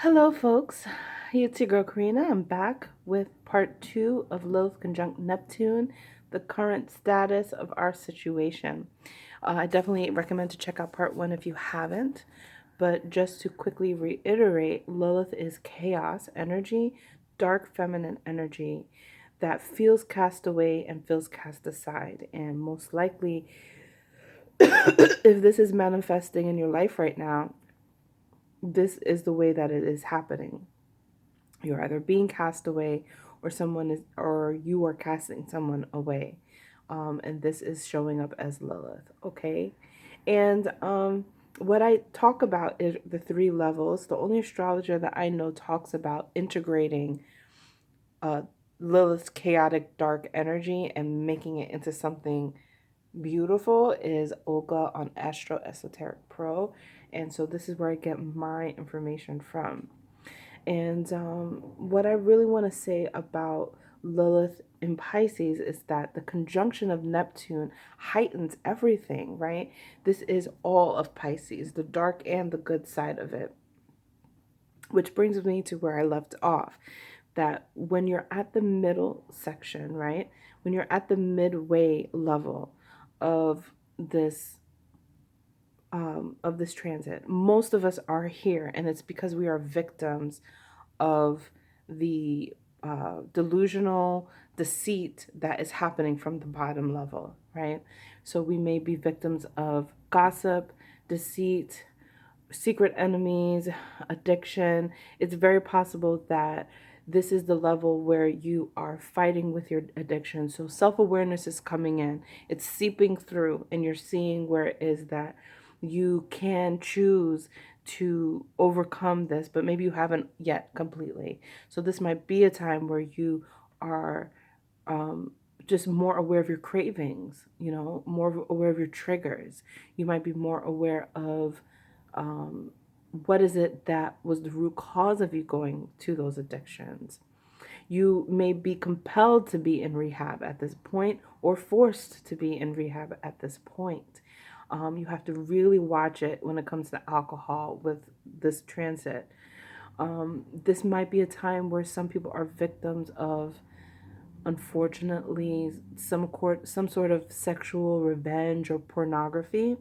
Hello, folks. It's your girl Karina. I'm back with part two of Lilith conjunct Neptune, the current status of our situation. I definitely recommend to check out part one if you haven't. But just to quickly reiterate, Lilith is chaos energy, dark feminine energy that feels cast away and feels cast aside. And most likely, if this is manifesting in your life right now, this is the way that it is happening. You're either being cast away or you are casting someone away. And this is showing up as Lilith. Okay. And what I talk about is the three levels. The only astrologer that I know talks about integrating uh, Lilith's chaotic dark energy and making it into something beautiful is Olga on Astro Esoteric Pro. And so this is where I get my information from. And what I really want to say about Lilith in Pisces is that the conjunction of Neptune heightens everything, right? This is all of Pisces, the dark and the good side of it. Which brings me to where I left off, that when you're at the middle section, right? When you're at the midway level of this transit, most of us are here, and it's because we are victims of the delusional deceit that is happening from the bottom level, right? So we may be victims of gossip, deceit, secret enemies, addiction. It's very possible that this is the level where you are fighting with your addiction. So self awareness is coming in, it's seeping through, and you're seeing where it is that you can choose to overcome this, but maybe you haven't yet completely. So this might be a time where you are just more aware of your cravings, more aware of your triggers. You might be more aware of what is it that was the root cause of you going to those addictions. You may be compelled to be in rehab at this point or forced to be in rehab at this point. You have to really watch it when it comes to alcohol with this transit. This might be a time where some people are victims of, unfortunately, some sort of sexual revenge or pornography.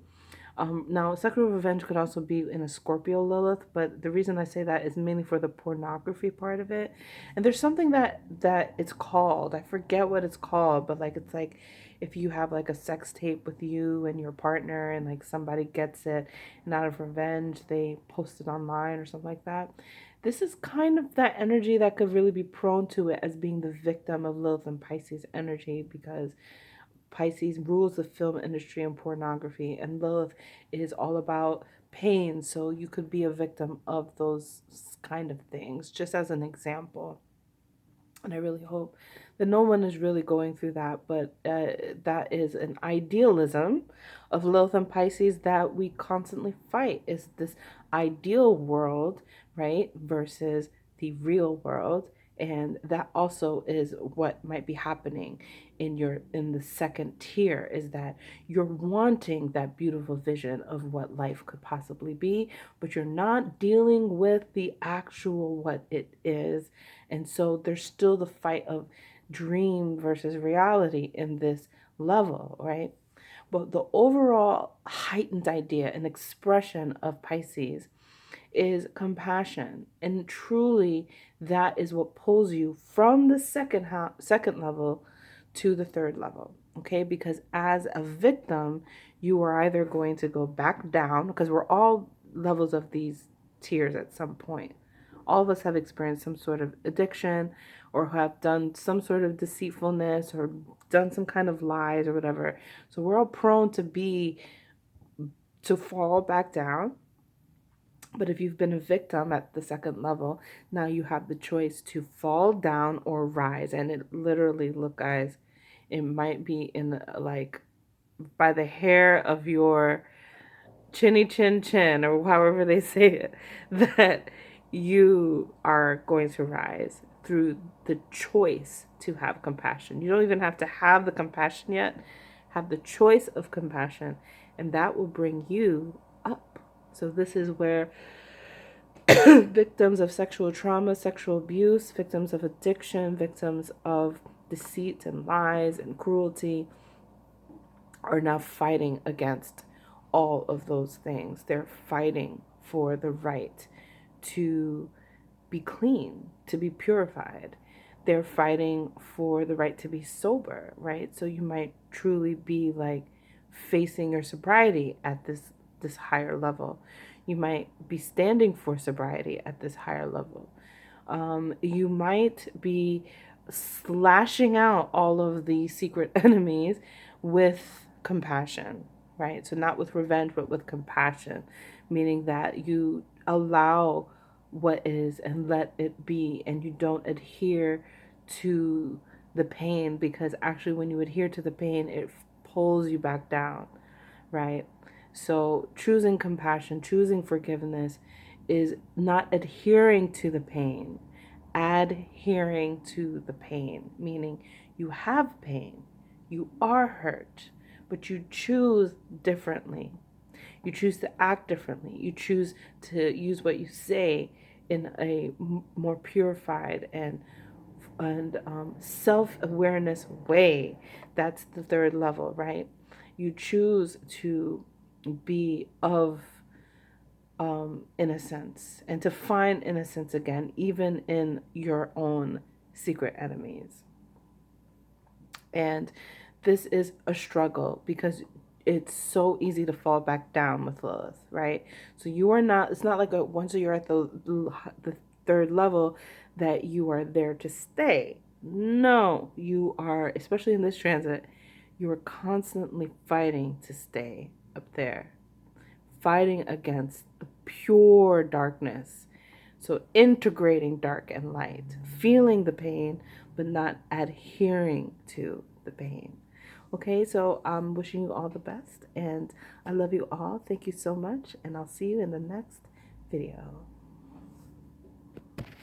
Now, sexual revenge could also be in a Scorpio Lilith, but the reason I say that is mainly for the pornography part of it. And there's something that it's called. I forget what it's called, but like it's like if you have like a sex tape with you and your partner, and like somebody gets it, and out of revenge they post it online or something like that. This is kind of that energy that could really be prone to it as being the victim of Lilith and Pisces energy, because Pisces rules the film industry and pornography, and Lilith is all about pain. So you could be a victim of those kind of things, just as an example. And I really hope that no one is really going through that, but that is an idealism of Lilith and Pisces that we constantly fight. Is this ideal world, right, versus the real world? And that also is what might be happening in the second tier, is that you're wanting that beautiful vision of what life could possibly be, but you're not dealing with the actual what it is. And so there's still the fight of dream versus reality in this level, right? But the overall heightened idea and expression of Pisces is compassion. And truly, that is what pulls you from the second level to the third level. Okay, because as a victim, you are either going to go back down, because we're all levels of these tiers at some point. All of us have experienced some sort of addiction, or have done some sort of deceitfulness, or done some kind of lies or whatever. So we're all prone to fall back down. But if you've been a victim at the second level, now you have the choice to fall down or rise. And it literally, look, guys, it might be in like by the hair of your chinny chin chin, or however they say it, that you are going to rise through the choice to have compassion. You don't even have to have the compassion yet. Have the choice of compassion, and that will bring you up. So this is where victims of sexual trauma, sexual abuse, victims of addiction, victims of deceit and lies and cruelty are now fighting against all of those things. They're fighting for the right to be clean, to be purified. They're fighting for the right to be sober, right? So you might truly be like facing your sobriety at this higher level. You might be standing for sobriety at this higher level. You might be slashing out all of the secret enemies with compassion, right? So, not with revenge, but with compassion, meaning that you allow what is and let it be, and you don't adhere to the pain, because actually, when you adhere to the pain, it pulls you back down, right? So, choosing compassion, choosing forgiveness is not adhering to the pain, adhering to the pain, meaning you have pain, you are hurt, but you choose differently. You choose to act differently. You choose to use what you say in a more purified and self-awareness way. That's the third level, right? You choose to be of innocence and to find innocence again, even in your own secret enemies. And this is a struggle because it's so easy to fall back down with Lilith, right? So you are not, it's not like once you're at the third level that you are there to stay. No, you are, especially in this transit, you are constantly fighting to stay up there, fighting against the pure darkness. So integrating dark and light, feeling the pain, but not adhering to the pain. Okay, so I'm wishing you all the best, and I love you all. Thank you so much, and I'll see you in the next video.